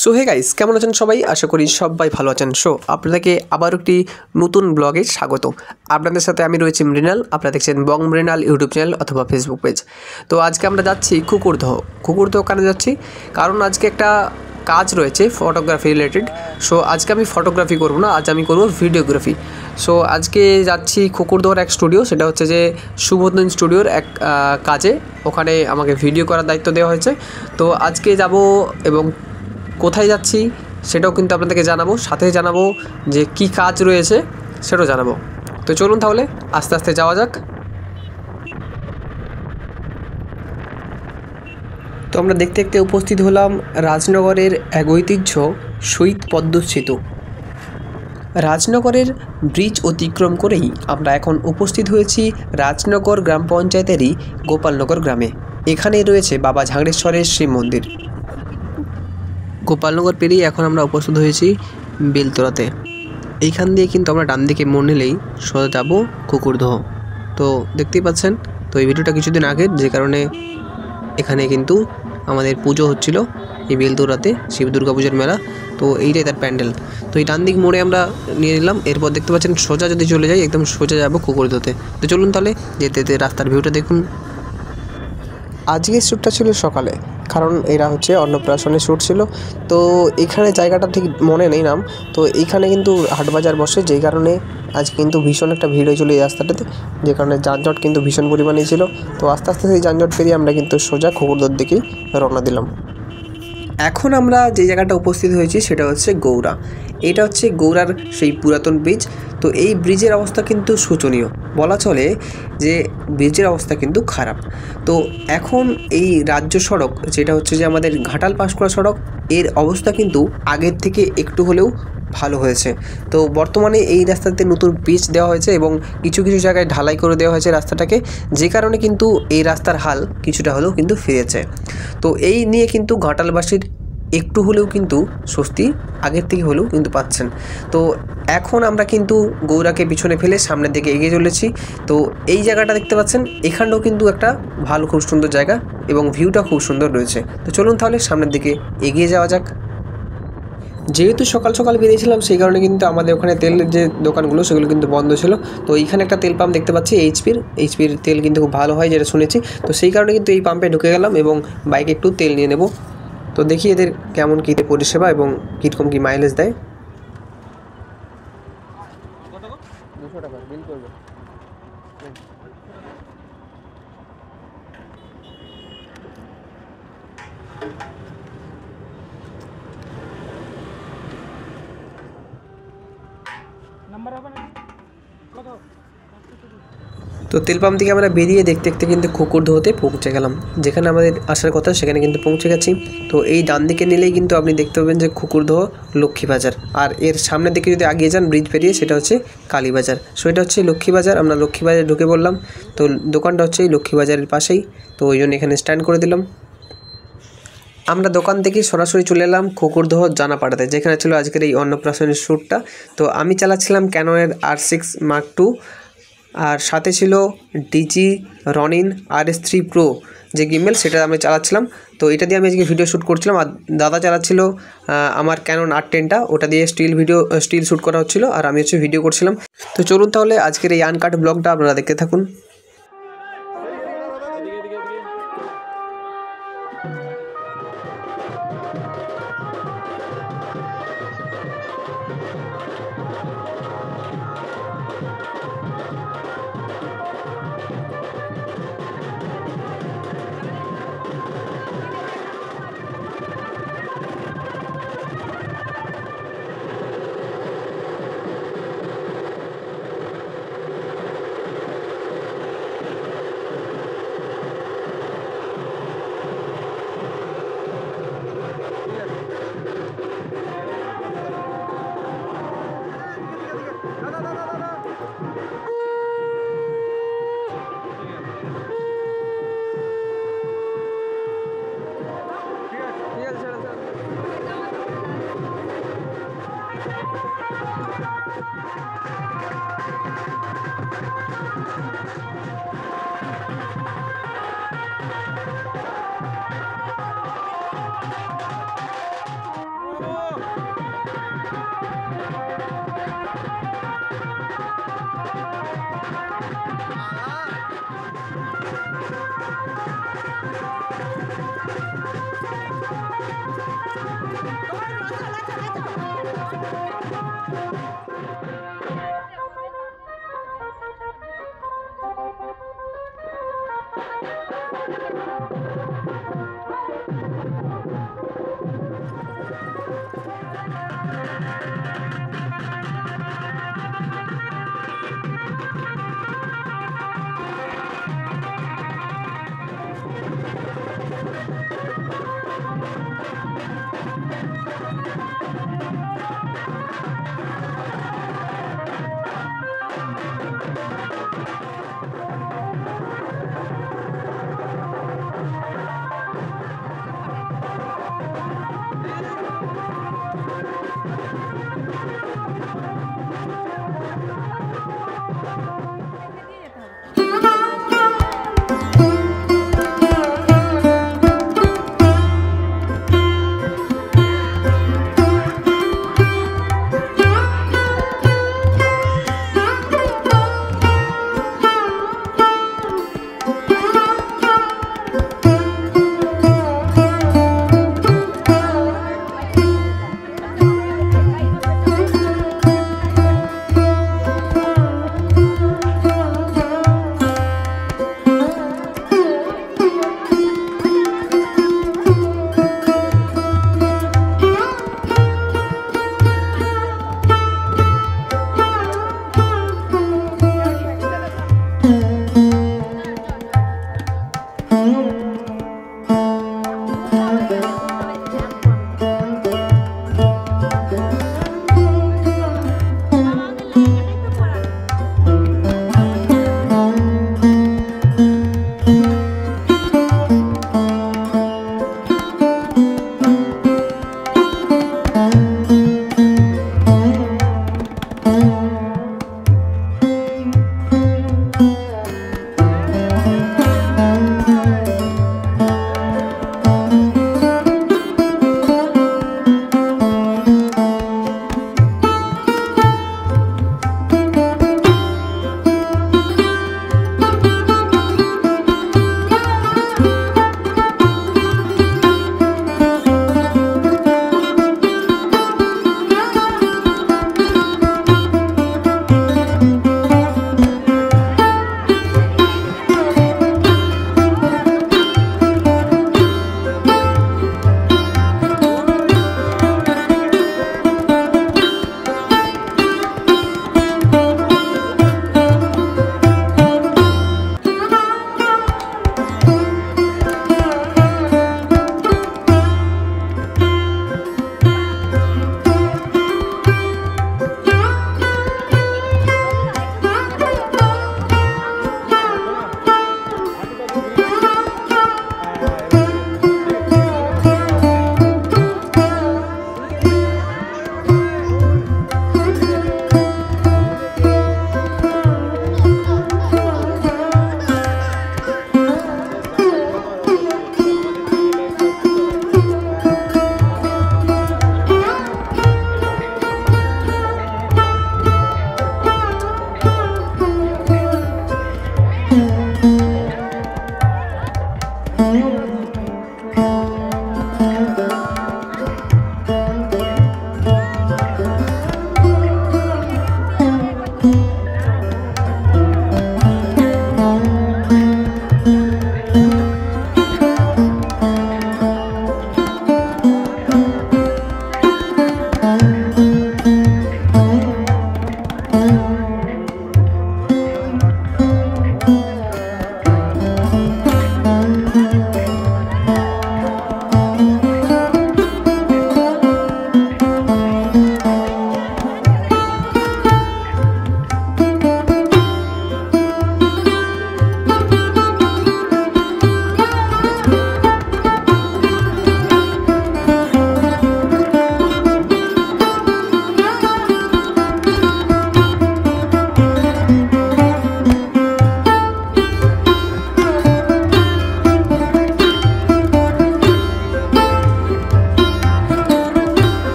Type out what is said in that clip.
So hey guys, কেমন আছেন সবাই? আশা করি সবাই ভালো আছেন। সো আপনাদেরকে আবার একটি নতুন ব্লগে স্বাগত। আপনাদের সাথে আমি রয়েছি মৃণাল। আপনারা দেখছেন বং মৃণাল ইউটিউব চ্যানেল অথবা ফেসবুক পেজ। তো আজকে আমরা যাচ্ছি কুকুরদহ কেন যাচ্ছি? কারণ আজকে একটা কাজ রয়েছে ফটোগ্রাফি রিলেটেড। সো আজকে আমি ফটোগ্রাফি করব না, আজ আমি করব ভিডিওগ্রাফি। সো আজকে যাচ্ছি কুকুরদহর এক স্টুডিও, সেটা হচ্ছে যে শুভদিন স্টুডিওর এক কাজে। ওখানে আমাকে ভিডিও করার দায়িত্ব দেওয়া হয়েছে। তো আজকে যাব এবং কোথায় যাচ্ছি সেটাও কিন্তু আপনাদেরকে জানাবো, সাথে জানাবো যে কি কাজ রয়েছে সেটাও জানাবো। তো চলুন তাহলে আস্তে আস্তে যাওয়া যাক। তো আমরা দেখতে দেখতে উপস্থিত হলাম রাজনগরের এক ঐতিহ্য শহীদ পদ্ম সেতু। রাজনগরের ব্রিজ অতিক্রম করেই আমরা এখন উপস্থিত হয়েছি রাজনগর গ্রাম পঞ্চায়েতেরই গোপালনগর গ্রামে। এখানেই রয়েছে বাবা ঝাড়েশ্বরের শিব মন্দির। গোপালনগর পেরিয়ে এখন আমরা উপস্থিত হয়েছি বেলতলাতে। এইখান দিয়ে কিন্তু আমরা ডান দিকে মোড় নিলেই সোজা যাব কুকুরদহ। তো দেখতেই পাচ্ছেন, তো এই ভিডিওটা কিছুদিন আগের, যে কারণে এখানে কিন্তু আমাদের পুজো হচ্ছিল এই বেলতলাতে, শিব দুর্গা পুজোর মেলা। তো এইটাই তার প্যান্ডেল। তো এই ডান দিক মোড়ে আমরা নিয়ে নিলাম। এরপর দেখতে পাচ্ছেন সোজা যদি চলে যাই, একদম সোজা যাব কুকুরদহতে। তো চলুন তাহলে যেতে যেতে রাস্তার ভিউটা দেখুন। আজকের শ্যুটটা ছিল সকালে, কারণ এরা হচ্ছে অন্নপ্রাশনের শ্যুট ছিল। তো এখানে জায়গাটা ঠিক মনে নেই নাম। তো এইখানে কিন্তু হাটবাজার বসে, যেই কারণে আজ কিন্তু ভীষণ একটা ভিড় হয়েছিল এই রাস্তাটাতে, যে কারণে যানজট কিন্তু ভীষণ পরিমাণেই ছিল। তো আস্তে আস্তে সেই যানজট পেরিয়ে আমরা কিন্তু সোজা কুকুরদহর দিকেই রওনা দিলাম। এখন আমরা যে জায়গাটা উপস্থিত হয়েছি সেটা হচ্ছে গৌড়া। এটা হচ্ছে গৌড়ার সেই পুরাতন ব্রিজ। তো এই ব্রিজের অবস্থা কিন্তু শোচনীয়, বলা চলে যে ব্রিজের অবস্থা কিন্তু খারাপ। তো এখন এই রাজ্য সড়ক, যেটা হচ্ছে যে আমাদের ঘাটাল পাঁশকুড়া সড়ক, এর অবস্থা কিন্তু আগের থেকে একটু হলেও ভালো হয়েছে। তো বর্তমানে এই রাস্তাতে নতুন পিচ দেওয়া হয়েছে এবং কিছু কিছু জায়গায় ঢালাই করে দেওয়া হয়েছে রাস্তাটাকে, যে কারণে কিন্তু এই রাস্তার হাল কিছুটা হলেও কিন্তু ফিরেছে। তো এই নিয়ে কিন্তু ঘাটালবাসীর একটু হলেও কিন্তু স্বস্তি আগের থেকে হলেও কিন্তু পাচ্ছেন। তো এখন আমরা কিন্তু গৌড়াকে পিছনে ফেলে সামনের দিকে এগিয়ে চলেছি। তো এই জায়গাটা দেখতে পাচ্ছেন, এখানটাও কিন্তু একটা ভালো, খুব সুন্দর জায়গা এবং ভিউটা খুব সুন্দর রয়েছে। তো চলুন তাহলে সামনের দিকে এগিয়ে যাওয়া যাক। যেহেতু সকাল সকাল বেরিয়েছিলাম, সেই কারণে কিন্তু আমাদের ওখানে তেলের যে দোকানগুলো সেগুলো কিন্তু বন্ধ ছিল। তো এইখানে একটা তেল পাম্প দেখতে পাচ্ছি, এইচপির তেল কিন্তু খুব ভালো হয় যেটা শুনেছি। তো সেই কারণে কিন্তু এই পাম্পে ঢুকে গেলাম এবং বাইকে একটু তেল নিয়ে নেব। তো দেখি এদের কেমন কী পরিষেবা এবং কীরকম কী মাইলেজ দেয়। 200 টাকা বিল করবে। তো তেল পাম্প থেকে আমরা বেরিয়ে দেখতে দেখতে কিন্তু কুকুরদহতে পৌঁছে গেলাম। যেখানে আমাদের আসার কথা সেখানে কিন্তু পৌঁছে গেছি। তো এই ডান দিকে নিলেই কিন্তু আপনি দেখতে পাবেন যে কুকুরদহ লক্ষ্মীবাজার, আর এর সামনের দিকে যদি এগিয়ে যান ব্রিজ পেরিয়ে, সেটা হচ্ছে কালীবাজার। সো এটা হচ্ছে লক্ষ্মীবাজার। আমরা লক্ষ্মীবাজারে ঢুকে পড়লাম। তো দোকানটা হচ্ছে এই লক্ষ্মীবাজারের পাশেই, তো ওই জন্য এখানে স্ট্যান্ড করে দিলাম। আমরা দোকান থেকে সরাসরি চলে এলাম কুকুরদহ জানাপাড়াতে, যেখানে ছিল আজকের এই অন্নপ্রাশনের শ্যুটটা। তো আমি চালাচ্ছিলাম ক্যাননের R6 Mark II, আর সাথে ছিল ডিজি রনিন RS3 Pro যে গিম্বেল, সেটা আমি চালাচ্ছিলাম। তো এটা দিয়ে আমি আজকে ভিডিও শ্যুট করছিলাম। আর দাদা চালাচ্ছিল আমার ক্যানন R10টা, ওটা দিয়ে স্টিল শ্যুট করা হচ্ছিলো, আর আমি হচ্ছে ভিডিও করছিলাম। তো চলুন তাহলে আজকের এই আনকাট ব্লগটা আপনারা দেখতে থাকুন।